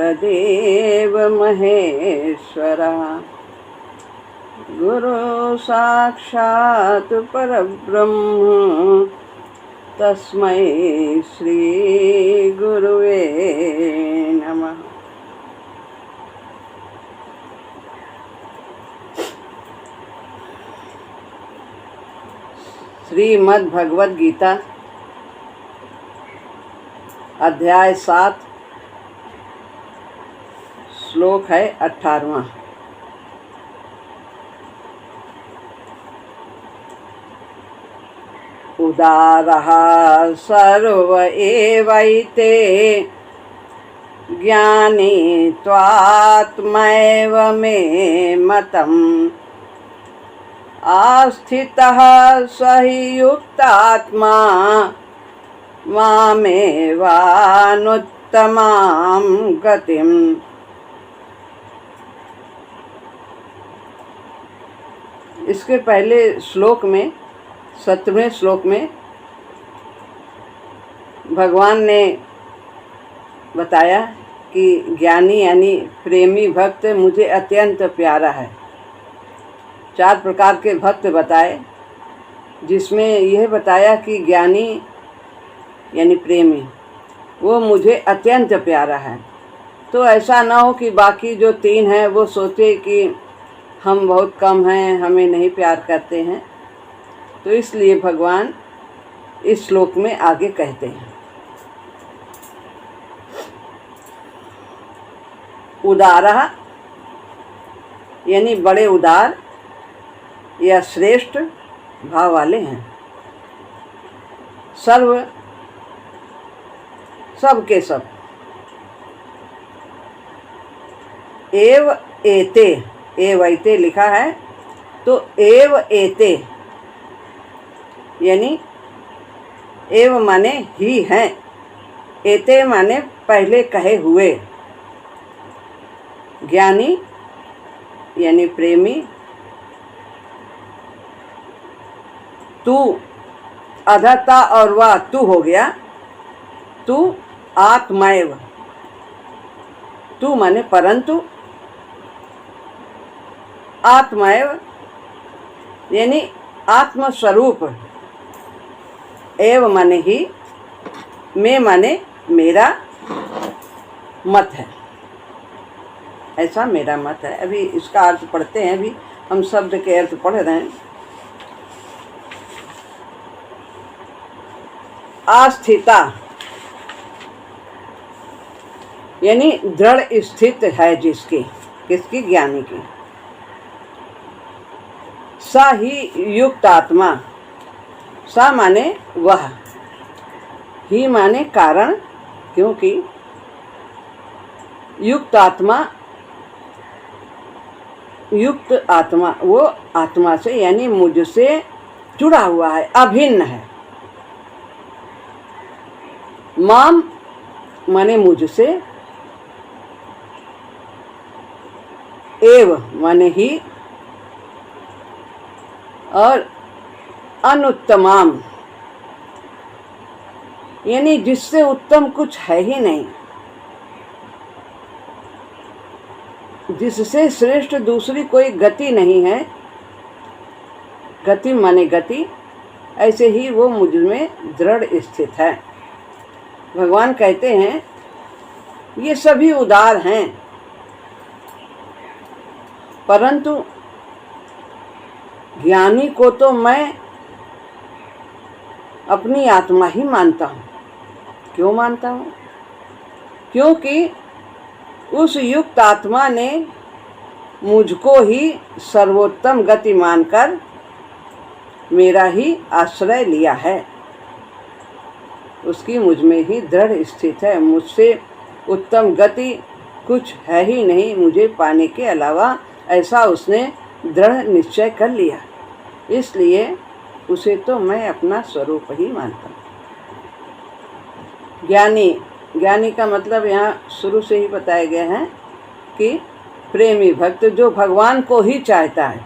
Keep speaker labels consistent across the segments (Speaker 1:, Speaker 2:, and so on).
Speaker 1: गुरुर्देव महेश्वरा गुरु साक्षात् परब्रह्म तस्मै श्री गुरुवे नमः। श्रीमद् भगवद गीता अध्याय 7 श्लोक है 18वां। उदारः सर्व एवैते ज्ञानी त्वात्मैव मे मतम् आस्थितः स हि युक्तात्मा मामेवानुत्तमां गतिम्। इसके पहले श्लोक में 17वें श्लोक में भगवान ने बताया कि ज्ञानी यानी प्रेमी भक्त मुझे अत्यंत प्यारा है। 4 प्रकार के भक्त बताए, जिसमें यह बताया कि ज्ञानी यानी प्रेमी वो मुझे अत्यंत प्यारा है। तो ऐसा ना हो कि बाकी जो 3 हैं वो सोचे कि हम बहुत कम हैं, हमें नहीं प्यार करते हैं। तो इसलिए भगवान इस श्लोक में आगे कहते हैं, उदारः यानी बड़े उदार या श्रेष्ठ भाव वाले हैं। सर्व सब के सब। एव एते, एव एते लिखा है तो एव एते यानी एव माने ही हैं, एते माने पहले कहे हुए। ज्ञानी यानी प्रेमी। तू अधता और वह तू हो गया। तू आत्मैव, तू माने परंतु, आत्मैव यानी आत्मस्वरूप। एव माने ही, मैं माने मेरा मत है, ऐसा मेरा मत है। अभी इसका अर्थ पढ़ते हैं, अभी हम शब्द के अर्थ पढ़ रहे हैं। आस्थिता यानी दृढ़ स्थित है जिसकी, किसकी? ज्ञानी की। सा ही युक्त आत्मा, सा माने वह, ही माने कारण, क्योंकि युक्त आत्मा, युक्त आत्मा वो आत्मा से यानी मुझसे जुड़ा हुआ है, अभिन्न है। माम माने मुझसे, एव माने ही, और अनुत्तमाम यानी जिससे उत्तम कुछ है ही नहीं, जिससे श्रेष्ठ दूसरी कोई गति नहीं है। गति माने गति, ऐसे ही वो मुझ में दृढ़ स्थित है। भगवान कहते हैं ये सभी उदार हैं, परंतु ज्ञानी को तो मैं अपनी आत्मा ही मानता हूँ। क्यों मानता हूँ? क्योंकि उस युक्त आत्मा ने मुझको ही सर्वोत्तम गति मानकर मेरा ही आश्रय लिया है। उसकी मुझ में ही दृढ़ स्थित है। मुझसे उत्तम गति कुछ है ही नहीं मुझे पाने के अलावा, ऐसा उसने दृढ़ निश्चय कर लिया। इसलिए उसे तो मैं अपना स्वरूप ही मानता हूँ। ज्ञानी, ज्ञानी का मतलब यहाँ शुरू से ही बताया गया है कि प्रेमी भक्त जो भगवान को ही चाहता है,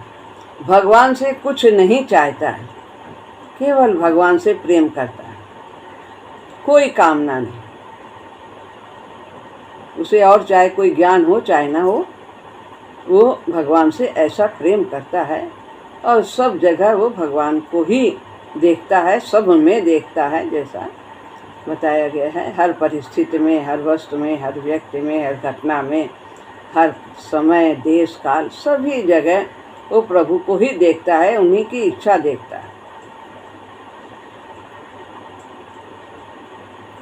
Speaker 1: भगवान से कुछ नहीं चाहता है, केवल भगवान से प्रेम करता है, कोई कामना नहीं। उसे और चाहे कोई ज्ञान हो चाहे ना हो, वो भगवान से ऐसा प्रेम करता है और सब जगह वो भगवान को ही देखता है, सब में देखता है, जैसा बताया गया है। हर परिस्थिति में, हर वस्तु में, हर व्यक्ति में, हर घटना में, हर समय, देश काल, सभी जगह वो प्रभु को ही देखता है, उन्हीं की इच्छा देखता है।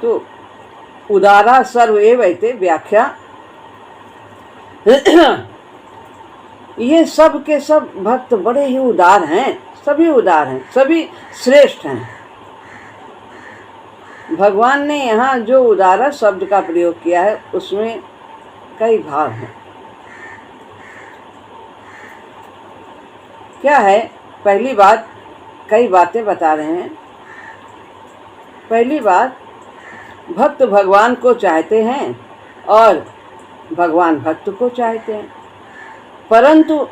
Speaker 1: तो उदारा सर्वएवैते व्याख्या, ये सब के सब भक्त बड़े ही उदार हैं, सभी उदार हैं, सभी श्रेष्ठ हैं। भगवान ने यहाँ जो उदारा शब्द का प्रयोग किया है उसमें कई भाव हैं। क्या है? पहली बात, कई बातें बता रहे हैं। पहली बात, भक्त भगवान को चाहते हैं और भगवान भक्त को चाहते हैं, परंतु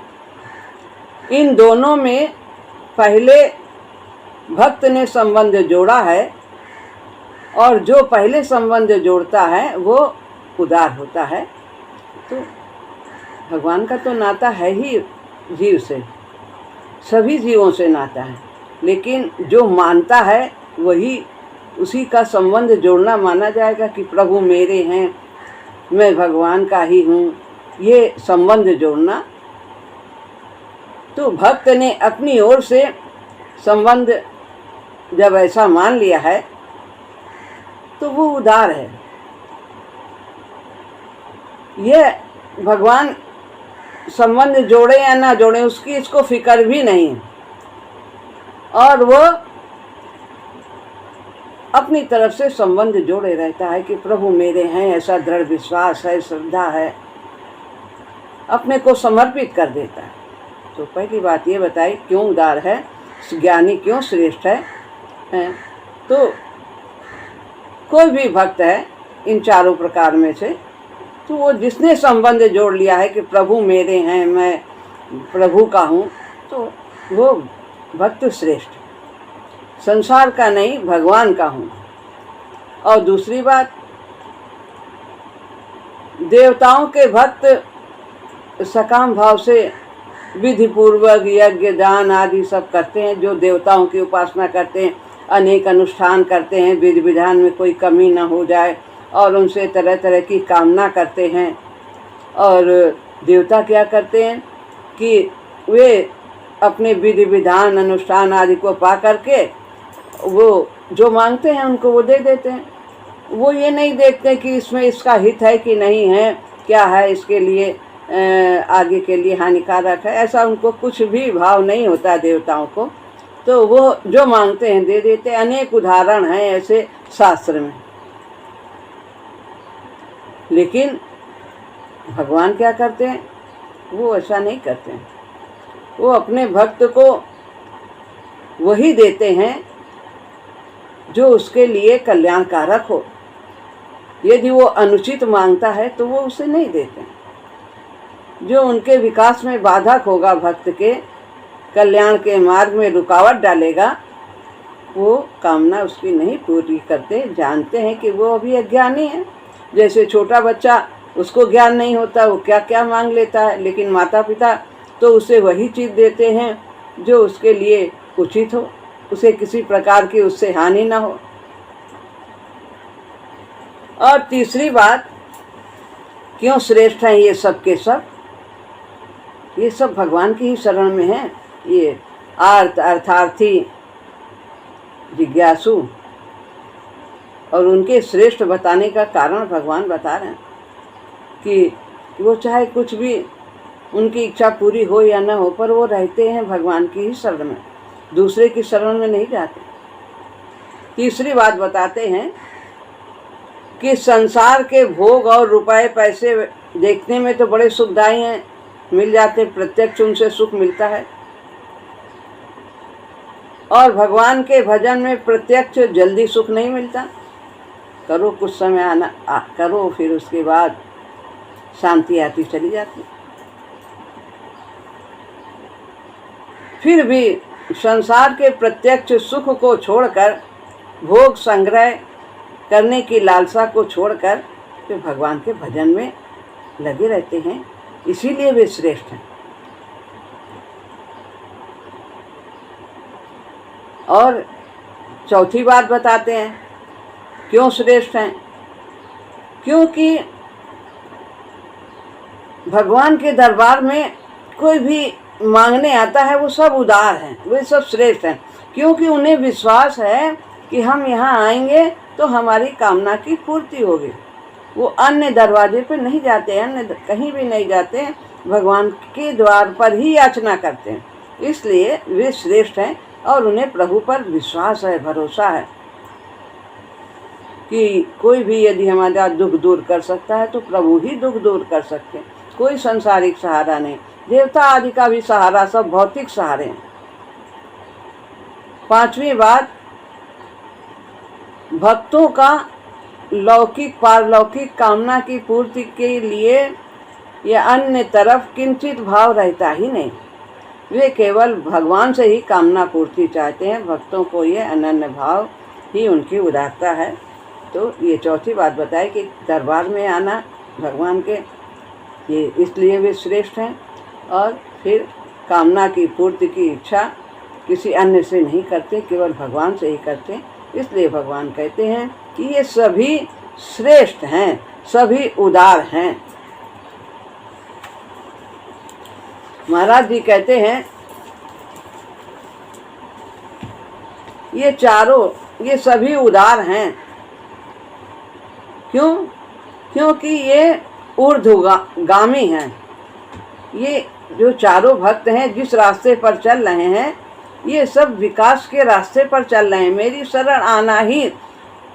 Speaker 1: इन दोनों में पहले भक्त ने संबंध जोड़ा है और जो पहले संबंध जोड़ता है वो उदार होता है। तो भगवान का तो नाता है ही जीव से, सभी जीवों से नाता है, लेकिन जो मानता है वही, उसी का संबंध जोड़ना माना जाएगा कि प्रभु मेरे हैं, मैं भगवान का ही हूँ, ये संबंध जोड़ना। तो भक्त ने अपनी ओर से संबंध जब ऐसा मान लिया है तो वो उदार है। ये भगवान संबंध जोड़े या ना जोड़े उसकी इसको फिक्र भी नहीं है, और वो अपनी तरफ से संबंध जोड़े रहता है कि प्रभु मेरे हैं, ऐसा दृढ़ विश्वास है, श्रद्धा है, अपने को समर्पित कर देता है। तो पहली बात ये बताई क्यों उदार है, ज्ञानी क्यों श्रेष्ठ है। तो कोई भी भक्त है इन चारों प्रकार में से, तो वो जिसने संबंध जोड़ लिया है कि प्रभु मेरे हैं, मैं प्रभु का हूँ, तो वो भक्त श्रेष्ठ, संसार का नहीं भगवान का हूँ। और दूसरी बात, देवताओं के भक्त सकाम भाव से विधि पूर्वक यज्ञ दान आदि सब करते हैं, जो देवताओं की उपासना करते हैं, अनेक अनुष्ठान करते हैं, विधि विधान में कोई कमी न हो जाए, और उनसे तरह तरह की कामना करते हैं। और देवता क्या करते हैं कि वे अपने विधि विधान अनुष्ठान आदि को पा करके वो जो मांगते हैं उनको वो दे देते हैं। वो ये नहीं देखते कि इसमें इसका हित है कि नहीं है, क्या है इसके लिए आगे के लिए हानिकारक है, ऐसा उनको कुछ भी भाव नहीं होता देवताओं को। तो वो जो मांगते हैं दे देते हैं। अनेक उदाहरण हैं ऐसे शास्त्र में। लेकिन भगवान क्या करते हैं? वो ऐसा नहीं करते हैं। वो अपने भक्त को वही देते हैं जो उसके लिए कल्याणकारक हो। यदि वो अनुचित मांगता है तो वो उसे नहीं देते हैं। जो उनके विकास में बाधक होगा, भक्त के कल्याण के मार्ग में रुकावट डालेगा, वो कामना उसकी नहीं पूरी करते। जानते हैं कि वो अभी अज्ञानी है। जैसे छोटा बच्चा, उसको ज्ञान नहीं होता, वो क्या क्या मांग लेता है, लेकिन माता पिता तो उसे वही चीज़ देते हैं जो उसके लिए उचित हो, उसे किसी प्रकार की उससे हानि ना हो। और तीसरी बात, क्यों श्रेष्ठ हैं ये सब के सब? ये सब भगवान की ही शरण में हैं। ये अर्थार्थी, जिज्ञासु, और उनके श्रेष्ठ बताने का कारण भगवान बता रहे हैं कि वो चाहे कुछ भी उनकी इच्छा पूरी हो या ना हो, पर वो रहते हैं भगवान की ही शरण में, दूसरे की शरण में नहीं जाते। तीसरी बात बताते हैं कि संसार के भोग और रुपए पैसे देखने में तो बड़े सुखदायी हैं, मिल जाते, प्रत्यक्ष उनसे सुख मिलता है। और भगवान के भजन में प्रत्यक्ष जल्दी सुख नहीं मिलता। करो कुछ समय करो, फिर उसके बाद शांति आती चली जाती। फिर भी संसार के प्रत्यक्ष सुख को छोड़कर, भोग संग्रह करने की लालसा को छोड़कर जो भगवान के भजन में लगे रहते हैं, इसीलिए वे श्रेष्ठ हैं। और चौथी बात बताते हैं क्यों श्रेष्ठ हैं। क्योंकि भगवान के दरबार में कोई भी मांगने आता है वो सब उदार हैं, वे सब श्रेष्ठ हैं। क्योंकि उन्हें विश्वास है कि हम यहाँ आएंगे तो हमारी कामना की पूर्ति होगी। वो अन्य दरवाजे पे नहीं जाते, अन्य कहीं भी नहीं जाते, भगवान के द्वार पर ही याचना करते हैं। इसलिए वे श्रेष्ठ हैं और उन्हें प्रभु पर विश्वास है, भरोसा है कि कोई भी यदि हमारा दुख दूर कर सकता है तो प्रभु ही दुख दूर कर सकते हैं। कोई संसारिक सहारा नहीं, देवता आदि का भी सहारा सब भौतिक सहारे हैं। पांचवी बात, भक्तों का लौकिक पारलौकिक कामना की पूर्ति के लिए या अन्य तरफ किंचित भाव रहता ही नहीं। वे केवल भगवान से ही कामना पूर्ति चाहते हैं। भक्तों को ये अनन्य भाव ही उनकी उदारता है। तो ये चौथी बात बताए कि दरबार में आना भगवान के, ये इसलिए वे श्रेष्ठ हैं। और फिर कामना की पूर्ति की इच्छा किसी अन्य से नहीं करते, केवल भगवान से ही करते। इसलिए भगवान कहते हैं कि ये सभी श्रेष्ठ हैं, सभी उदार हैं। महाराज जी कहते हैं ये चारों, ये सभी उदार हैं। क्यों? क्योंकि ये ऊर्ध्वगामी हैं। ये जो चारों भक्त हैं जिस रास्ते पर चल रहे हैं, ये सब विकास के रास्ते पर चल रहे हैं। मेरी शरण आना ही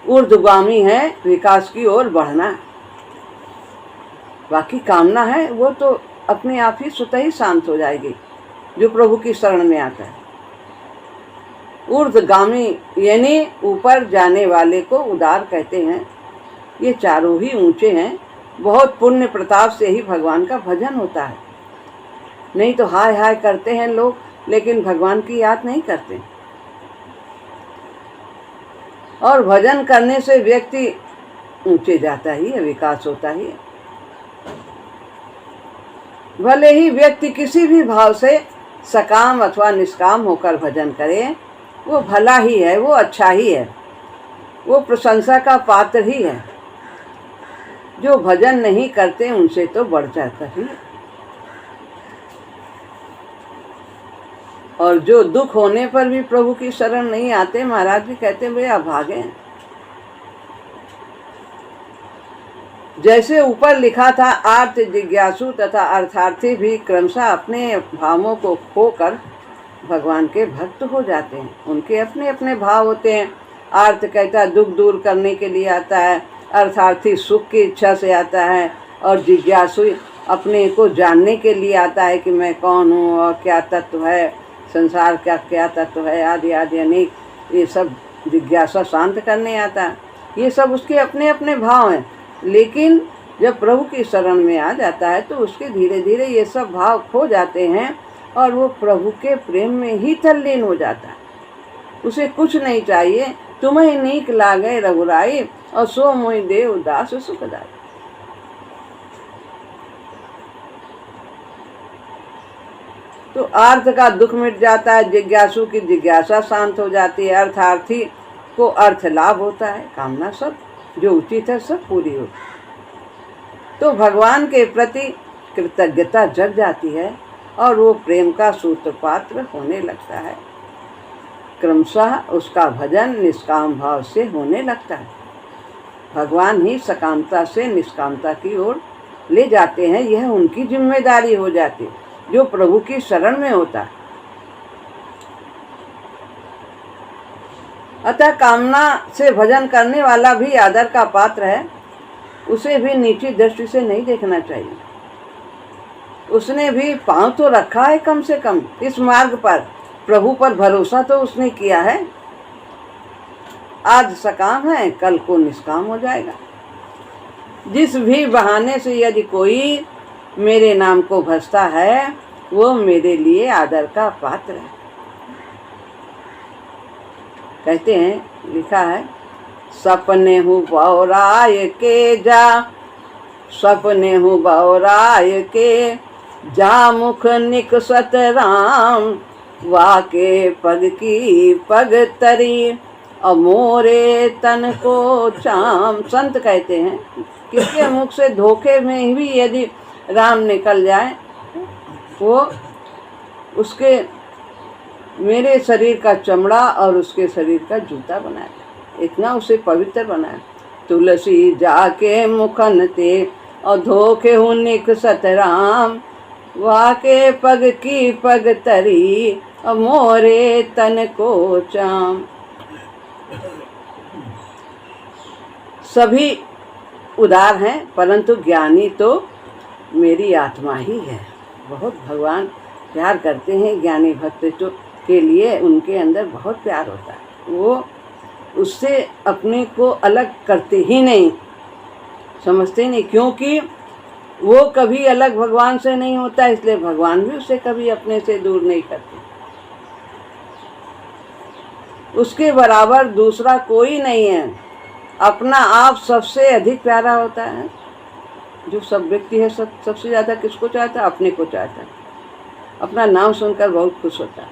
Speaker 1: ऊर्ध्वगामी है, विकास की ओर बढ़ना। बाकी कामना है वो तो अपने आप ही स्वतः ही शांत हो जाएगी जो प्रभु की शरण में आता है। ऊर्ध्वगामी यानी ऊपर जाने वाले को उदार कहते हैं। ये चारों ही ऊंचे हैं। बहुत पुण्य प्रताप से ही भगवान का भजन होता है। नहीं तो हाय हाय करते हैं लोग, लेकिन भगवान की याद नहीं करते। और भजन करने से व्यक्ति ऊंचे जाता ही है, विकास होता ही है। भले ही व्यक्ति किसी भी भाव से सकाम अथवा निष्काम होकर भजन करे, वो भला ही है, वो अच्छा ही है, वो प्रशंसा का पात्र ही है। जो भजन नहीं करते उनसे तो बढ़ चढ़कर ही। और जो दुख होने पर भी प्रभु की शरण नहीं आते, महाराज जी कहते वे अभागे हैं। जैसे ऊपर लिखा था, आर्त जिज्ञासु तथा अर्थार्थी भी क्रमशः अपने भावों को खोकर भगवान के भक्त हो जाते हैं। उनके अपने अपने भाव होते हैं। आर्त कहता दुख दूर करने के लिए आता है, अर्थार्थी सुख की इच्छा से आता है, और जिज्ञासु अपने को जानने के लिए आता है कि मैं कौन हूँ और क्या तत्व है, संसार का क्या तत्व है, आदि आदि अनेक ये सब जिज्ञासा शांत करने आता है। ये सब उसके अपने अपने भाव हैं। लेकिन जब प्रभु की शरण में आ जाता है तो उसके धीरे धीरे ये सब भाव खो जाते हैं और वो प्रभु के प्रेम में ही तल्लीन हो जाता है। उसे कुछ नहीं चाहिए। तुम्हें नीक लागे रघुराई और सो मोहि देव दास सुखदाई। तो अर्थ का दुख मिट जाता है, जिज्ञासु की जिज्ञासा शांत हो जाती है, अर्थार्थी को अर्थ लाभ होता है, कामना सब जो उचित है सब पूरी होती। तो भगवान के प्रति कृतज्ञता जग जाती है और वो प्रेम का सूत्रपात्र होने लगता है। क्रमशः उसका भजन निष्काम भाव से होने लगता है। भगवान ही सकामता से निष्कामता की ओर ले जाते हैं। यह उनकी जिम्मेदारी हो जाती है जो प्रभु की शरण में होता है। अतः कामना से भजन करने वाला भी आदर का पात्र है। उसे भी नीची दृष्टि से नहीं देखना चाहिए। उसने भी पांव तो रखा है कम से कम इस मार्ग पर, प्रभु पर भरोसा तो उसने किया है। आज सकाम है, कल को निष्काम हो जाएगा। जिस भी बहाने से यदि कोई मेरे नाम को भजता है वो मेरे लिए आदर का पात्र है। कहते हैं, लिखा है, सपने हूँ पौराय के जा सपने हूँ बौराय के, जा मुख निकसत राम, वाके पग की पग तरी, और मोरे तन को चाम। संत कहते हैं किसके मुख से धोखे में भी यदि राम निकल जाए, वो उसके मेरे शरीर का चमड़ा और उसके शरीर का जूता बनाए, इतना उसे पवित्र बनाए। तुलसी जाके मुखन ते, और धोखे हूँ निकसत राम, वाके पग की पग तरी, और मोरे तन को चाम। सभी उदार हैं, परंतु ज्ञानी तो मेरी आत्मा ही है। बहुत भगवान प्यार करते हैं ज्ञानी भक्त तो के लिए, उनके अंदर बहुत प्यार होता है। वो उससे अपने को अलग करते ही नहीं, समझते नहीं, क्योंकि वो कभी अलग भगवान से नहीं होता, इसलिए भगवान भी उसे कभी अपने से दूर नहीं करते। उसके बराबर दूसरा कोई नहीं है। अपना आप सबसे अधिक प्यारा होता है। जो सब व्यक्ति है सबसे ज़्यादा किसको चाहता है? अपने को चाहता है। अपना नाम सुनकर बहुत खुश होता है।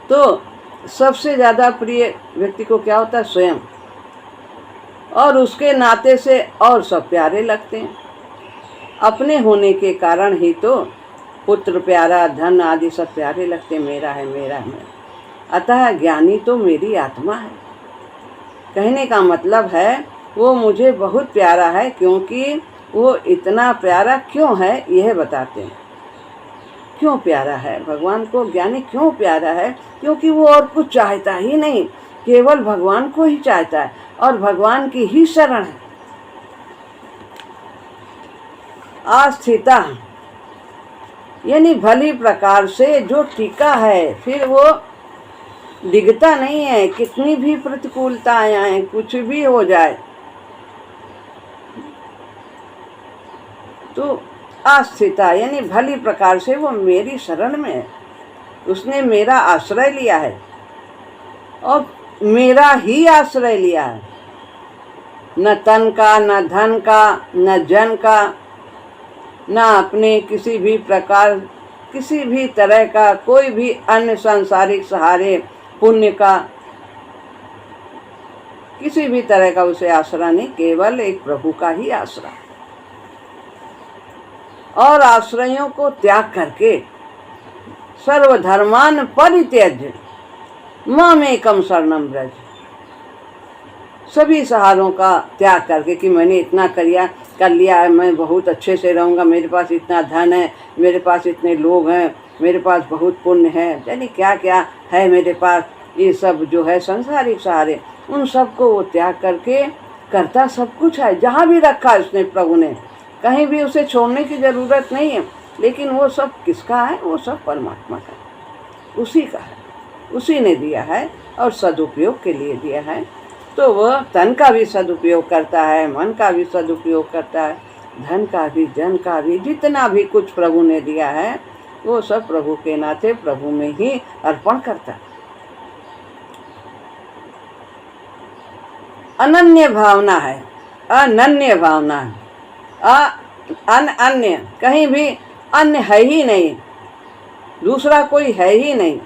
Speaker 1: तो सबसे ज़्यादा प्रिय व्यक्ति को क्या होता है? स्वयं। और उसके नाते से और सब प्यारे लगते हैं। अपने होने के कारण ही तो पुत्र प्यारा, धन आदि सब प्यारे लगते हैं। मेरा है, मेरा है, मेरा। अतः ज्ञानी तो मेरी आत्मा है। कहने का मतलब है वो मुझे बहुत प्यारा है। क्योंकि वो इतना प्यारा क्यों है यह बताते हैं। क्यों प्यारा है भगवान को ज्ञानी, क्यों प्यारा है? क्योंकि वो और कुछ चाहता ही नहीं, केवल भगवान को ही चाहता है और भगवान की ही शरण है। आस्थिता यानी भली प्रकार से जो टिका है, फिर वो डिगता नहीं है। कितनी भी प्रतिकूलताएं आए, कुछ भी हो जाए, तो आस्थिता यानी भली प्रकार से वो मेरी शरण में है। उसने मेरा आश्रय लिया है और मेरा ही आश्रय लिया है। न तन का, न धन का, न जन का, न अपने किसी भी प्रकार, किसी भी तरह का कोई भी अन्य सांसारिक सहारे, पुण्य का, किसी भी तरह का उसे आसरा नहीं, केवल एक प्रभु का ही आसरा। और आश्रयों को त्याग करके सर्वधर्मान परित्यज्य मामेकम शरणम व्रज। सभी सहारों का त्याग करके कि मैंने इतना कर लिया है, मैं बहुत अच्छे से रहूँगा, मेरे पास इतना धन है, मेरे पास इतने लोग हैं, मेरे पास बहुत पुण्य है, यानी क्या क्या है मेरे पास, ये सब जो है संसारिक सहारे, उन सब को वो त्याग करके करता सब कुछ है। जहाँ भी रखा है उसने प्रभु ने, कहीं भी उसे छोड़ने की ज़रूरत नहीं है। लेकिन वो सब किसका है? वो सब परमात्मा का है, उसी का है, उसी ने दिया है और सदुपयोग के लिए दिया है। तो वह तन का भी सदुपयोग करता है, मन का भी सदुपयोग करता है, धन का भी, जन का भी, जितना भी कुछ प्रभु ने दिया है वो सब प्रभु के नाते प्रभु में ही अर्पण करता है। अनन्य भावना है, अनन्य भावना है। अन्य कहीं भी अन्य है ही नहीं, दूसरा कोई है ही नहीं,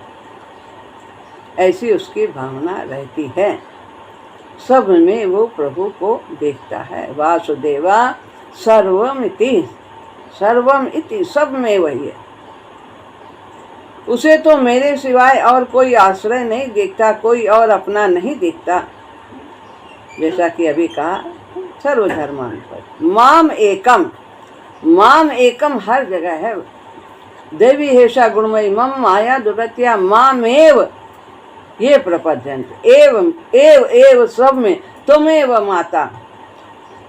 Speaker 1: ऐसी उसकी भावना रहती है। सब में वो प्रभु को देखता है। वासुदेवा सर्वम इति, सर्वम इति, सब में वही है। उसे तो मेरे सिवाय और कोई आश्रय नहीं देखता, कोई और अपना नहीं देखता। जैसा कि अभी कहा सर्वधर्मान पर माम एकम, माम एकम हर जगह है। देवी हेषा गुणमयी मम माया दुरत्या मामेव ये प्रपद्यन्ते। एवं एव एव सब में, त्वमेव माता,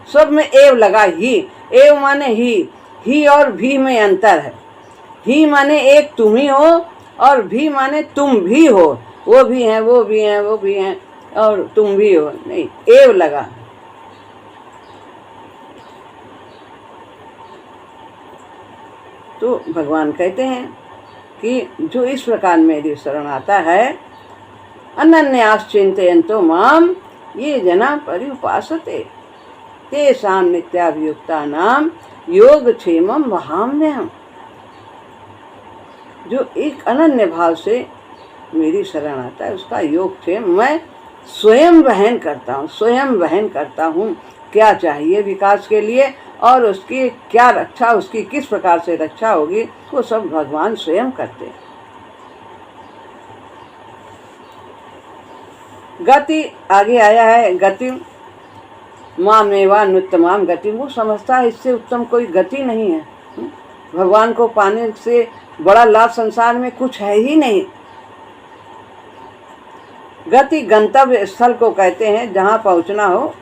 Speaker 1: सब में एव लगा ही। एव माने ही और भी में अंतर है। ही माने एक तुम ही हो और भी माने तुम भी हो। वो भी हैं, वो भी हैं, वो भी हैं और तुम भी हो, नहीं, एव लगा। तो भगवान कहते हैं कि जो इस प्रकार मेरी शरण आता है, अनन्यास चिंतयन्तो माम ये जना पर्युपासते, तेषां नित्याभियुक्तानां योगक्षेमं वहाम्यहम्। जो एक अनन्य भाव से मेरी शरण आता है उसका योगक्षेम मैं स्वयं वहन करता हूँ। क्या चाहिए विकास के लिए और उसकी क्या रक्षा, उसकी किस प्रकार से रक्षा होगी, वो सब भगवान स्वयं करते हैं। गति आगे आया है, गति मामेवा अनुत्तमाम गति, वो समझता है इससे उत्तम कोई गति नहीं है। भगवान को पाने से बड़ा लाभ संसार में कुछ है ही नहीं। गति गंतव्य स्थल को कहते हैं, जहाँ पहुँचना हो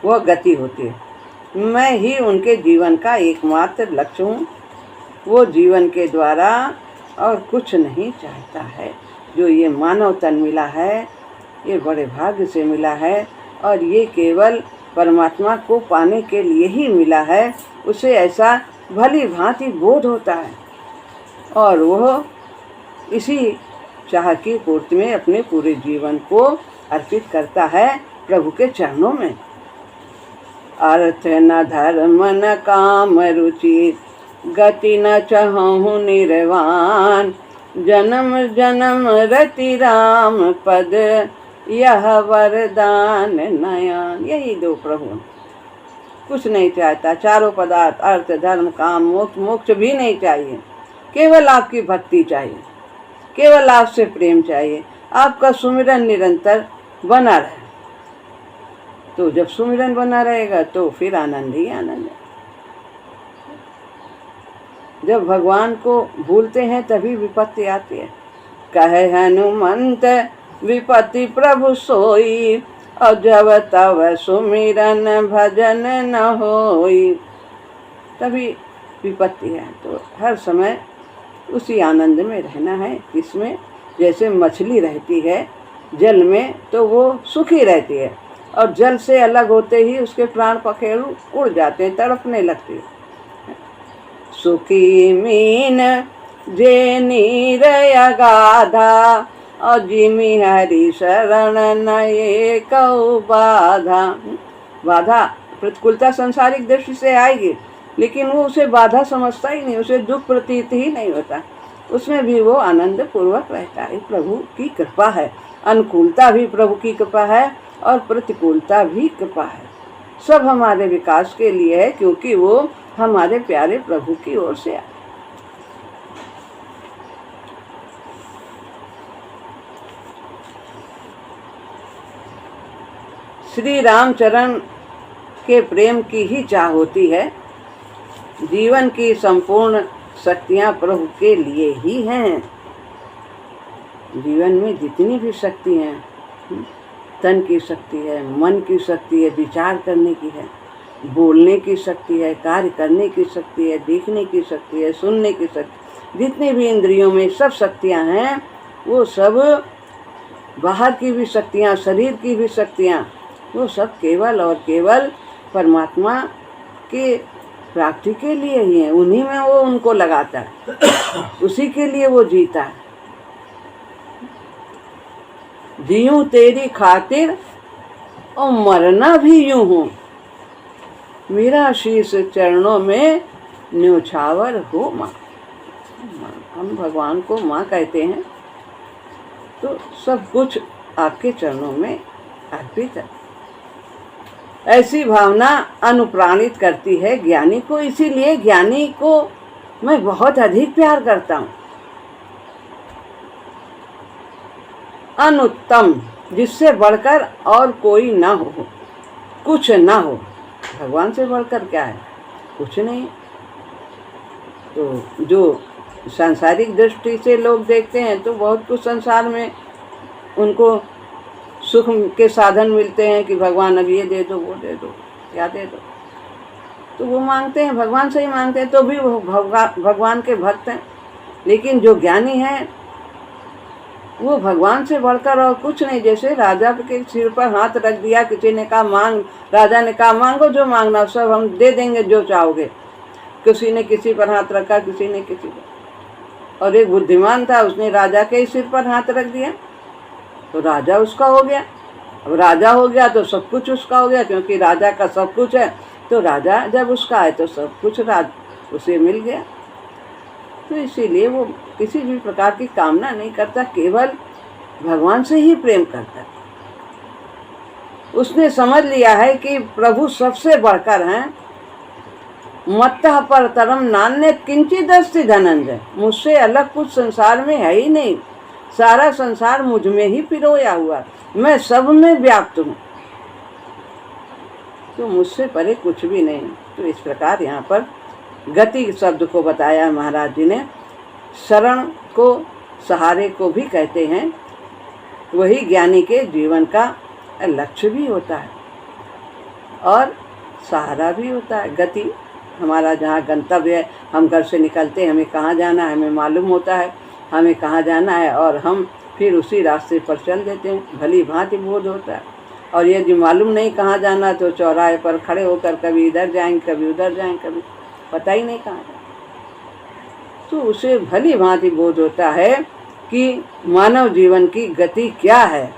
Speaker 1: वह गति होती है। मैं ही उनके जीवन का एकमात्र लक्ष्य हूँ। वो जीवन के द्वारा और कुछ नहीं चाहता है। जो ये मानव तन मिला है ये बड़े भाग्य से मिला है और ये केवल परमात्मा को पाने के लिए ही मिला है। उसे ऐसा भली भांति बोध होता है और वह इसी चाह की पूर्ति में अपने पूरे जीवन को अर्पित करता है प्रभु के चरणों में। अर्थ न धर्म न काम रुचि, गति न चाहूँ निर्वाण, जन्म जन्म रति राम पद, यह वरदान नयन। यही दो प्रभु, कुछ नहीं चाहता। चारों पदार्थ अर्थ धर्म काम मोक्ष, मोक्ष भी नहीं चाहिए। केवल आपकी भक्ति चाहिए, केवल आपसे प्रेम चाहिए, आपका सुमिरन निरंतर बना रहे। तो जब सुमिरन बना रहेगा तो फिर आनंद ही आनंद है। जब भगवान को भूलते हैं तभी विपत्ति आती है। कहे हनुमंत विपत्ति प्रभु सोई, और जब तब सुमिरन भजन न होई, तभी विपत्ति है। तो हर समय उसी आनंद में रहना है। इसमें जैसे मछली रहती है जल में तो वो सुखी रहती है और जल से अलग होते ही उसके प्राण पखेरु उड़ जाते हैं, तड़पने लगते हैं। सुखी मीन जे नीर अगाधा, और जिमि हरि शरण नये कौ बाधा। बाधा प्रतिकूलता सांसारिक दृष्टि से आएगी लेकिन वो उसे बाधा समझता ही नहीं, उसे दुख प्रतीत ही नहीं होता। उसमें भी वो आनंद पूर्वक रहता है। प्रभु की कृपा है, अनुकूलता भी प्रभु की कृपा है और प्रतिकूलता भी कृपा है। सब हमारे विकास के लिए है क्योंकि वो हमारे प्यारे प्रभु की ओर से आए। श्री रामचरण के प्रेम की ही चाह होती है। जीवन की संपूर्ण शक्तियाँ प्रभु के लिए ही हैं। जीवन में जितनी भी शक्ति हैं, तन की शक्ति है, मन की शक्ति है, विचार करने की है, बोलने की शक्ति है, कार्य करने की शक्ति है, देखने की शक्ति है, सुनने की शक्ति, जितनी भी इंद्रियों में सब शक्तियाँ हैं वो सब बाहर की भी शक्तियाँ, शरीर की भी शक्तियाँ, वो सब केवल और केवल परमात्मा के प्राप्ति के लिए ही है। उन्हीं में वो उनको लगाता है, उसी के लिए वो जीता है। जीऊँ तेरी खातिर और मरना भी यूं हूँ, मेरा शीश चरणों में न्योछावर हो माँ। हम भगवान को माँ कहते हैं तो सब कुछ आपके चरणों में अर्पित है। ऐसी भावना अनुप्राणित करती है ज्ञानी को, इसीलिए ज्ञानी को मैं बहुत अधिक प्यार करता हूँ। अनुत्तम, जिससे बढ़कर और कोई ना हो, कुछ ना हो। भगवान से बढ़कर क्या है? कुछ नहीं। तो जो सांसारिक दृष्टि से लोग देखते हैं तो बहुत कुछ संसार में उनको सुख के साधन मिलते हैं कि भगवान अब ये दे दो, वो दे दो, क्या दे दो, तो वो मांगते हैं, भगवान से ही मांगते हैं, तो भी वो भगवान के भक्त हैं। लेकिन जो ज्ञानी है वो भगवान से बढ़कर और कुछ नहीं। जैसे राजा के सिर पर हाथ रख दिया, किसी ने कहा मांग, राजा ने कहा मांगो जो मांगना, सब हम दे देंगे जो चाहोगे। किसी ने किसी पर हाथ रखा, किसी ने किसी पर, और एक बुद्धिमान था उसने राजा के सिर पर हाथ रख दिया तो राजा उसका हो गया। अब राजा हो गया तो सब कुछ उसका हो गया, क्योंकि राजा का सब कुछ है। तो राजा जब उसका है तो सब कुछ उसे मिल गया। तो इसीलिए वो किसी भी प्रकार की कामना नहीं करता, केवल भगवान से ही प्रेम करता है। उसने समझ लिया है कि प्रभु सबसे बढ़कर हैं। मत्तः परतरम नान्य किंचित अस्ति धनंजय, मुझसे अलग कुछ संसार में है ही नहीं, सारा संसार मुझ में ही पिरोया हुआ, मैं सब में व्याप्त हूँ, तो मुझसे परे कुछ भी नहीं। तो इस प्रकार यहाँ पर गति शब्द को बताया महाराज जी ने। शरण को, सहारे को भी कहते हैं, वही ज्ञानी के जीवन का लक्ष्य भी होता है और सहारा भी होता है। गति हमारा जहाँ गंतव्य है, हम घर से निकलते हैं, हमें कहाँ जाना है, हमें मालूम होता है हमें कहाँ जाना है, और हम फिर उसी रास्ते पर चल देते हैं, भली भांति बोध होता है। और यदि मालूम नहीं कहाँ जाना तो चौराहे पर खड़े होकर कभी इधर जाएंगे कभी उधर जाएंगे, कभी पता ही नहीं कहाँ जाए। तो उसे भली भांति बोध होता है कि मानव जीवन की गति क्या है,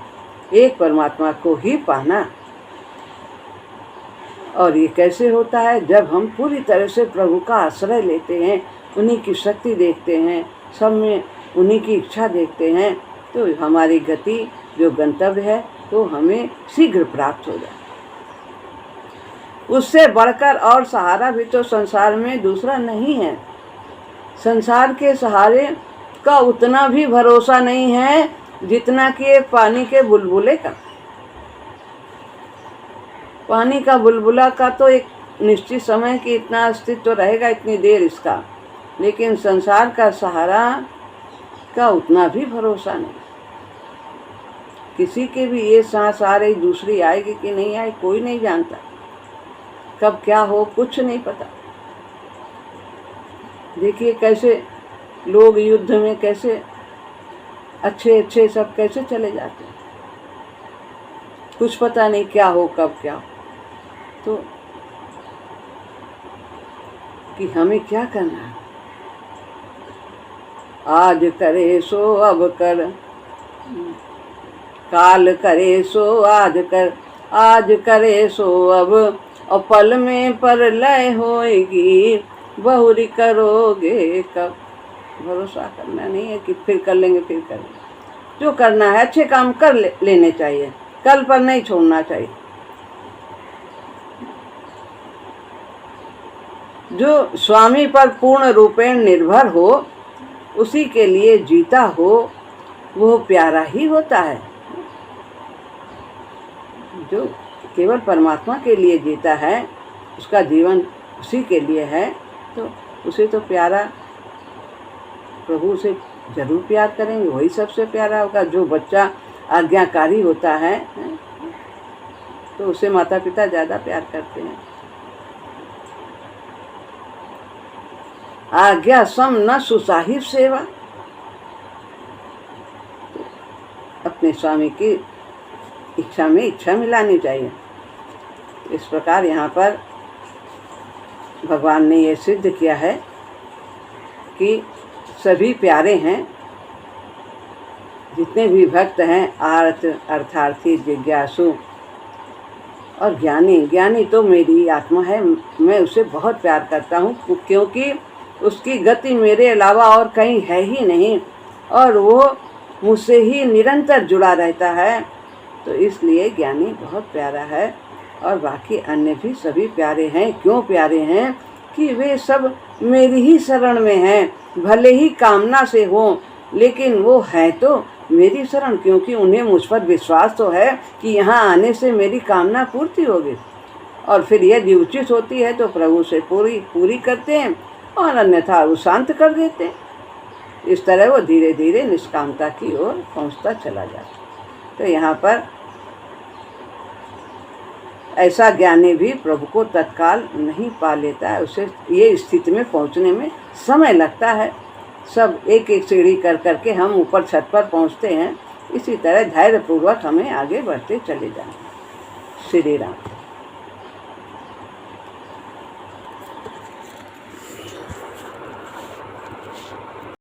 Speaker 1: एक परमात्मा को ही पाना। और ये कैसे होता है, जब हम पूरी तरह से प्रभु का आश्रय लेते हैं, उन्हीं की शक्ति देखते हैं, सब में उन्हीं की इच्छा देखते हैं, तो हमारी गति जो गंतव्य है तो हमें शीघ्र प्राप्त हो जाए। उससे बढ़कर और सहारा भी तो संसार में दूसरा नहीं है। संसार के सहारे का उतना भी भरोसा नहीं है जितना कि पानी के बुलबुले का। पानी का बुलबुला का तो एक निश्चित समय कि इतना अस्तित्व रहेगा, इतनी देर इसका, लेकिन संसार का सहारा का उतना भी भरोसा नहीं। किसी के भी ये सांस आ रही दूसरी आएगी कि नहीं आए कोई नहीं जानता, कब क्या हो कुछ नहीं पता। देखिए कैसे लोग युद्ध में कैसे अच्छे अच्छे सब कैसे चले जाते हैं, कुछ पता नहीं क्या हो कब क्या हो। तो कि हमें क्या करना है, आज करे सो अब कर, काल करे सो आज कर, आज करे सो अब, और पल में पर लय होएगी, बहुरी करोगे कब। भरोसा करना नहीं है कि फिर कर लेंगे फिर करेंगे। जो करना है अच्छे काम कर लेने चाहिए, कल पर नहीं छोड़ना चाहिए। जो स्वामी पर पूर्ण रूपेण निर्भर हो, उसी के लिए जीता हो, वो प्यारा ही होता है। जो केवल परमात्मा के लिए जीता है, उसका जीवन उसी के लिए है, तो उसे तो प्यारा, प्रभु उसे जरूर प्यार करेंगे, वही सबसे प्यारा होगा। जो बच्चा आज्ञाकारी होता है तो उसे माता पिता ज़्यादा प्यार करते हैं। आज्ञा सम न सुसाहिब सेवा, अपने स्वामी की इच्छा में इच्छा मिलानी चाहिए। इस प्रकार यहाँ पर भगवान ने ये सिद्ध किया है कि सभी प्यारे हैं, जितने भी भक्त हैं, आर्थ अर्थार्थी जिज्ञासु और ज्ञानी। ज्ञानी तो मेरी आत्मा है, मैं उसे बहुत प्यार करता हूँ, क्योंकि उसकी गति मेरे अलावा और कहीं है ही नहीं, और वो मुझसे ही निरंतर जुड़ा रहता है। तो इसलिए ज्ञानी बहुत प्यारा है, और बाकी अन्य भी सभी प्यारे हैं। क्यों प्यारे हैं कि वे सब मेरी ही शरण में हैं, भले ही कामना से हो, लेकिन वो है तो मेरी शरण, क्योंकि उन्हें मुझ पर विश्वास तो है कि यहाँ आने से मेरी कामना पूर्ति होगी। और फिर यदि उचित होती है तो प्रभु से पूरी करते हैं, और अन्यथा वो शांत कर देते हैं। इस तरह वो धीरे धीरे निष्कामता की ओर पहुँचता चला जाता। तो यहाँ पर ऐसा ज्ञानी भी प्रभु को तत्काल नहीं पा लेता है, उसे ये स्थिति में पहुँचने में समय लगता है। सब एक एक सीढ़ी कर करके हम ऊपर छत पर पहुँचते हैं। इसी तरह धैर्यपूर्वक हमें आगे बढ़ते चले जाएं। श्री राम।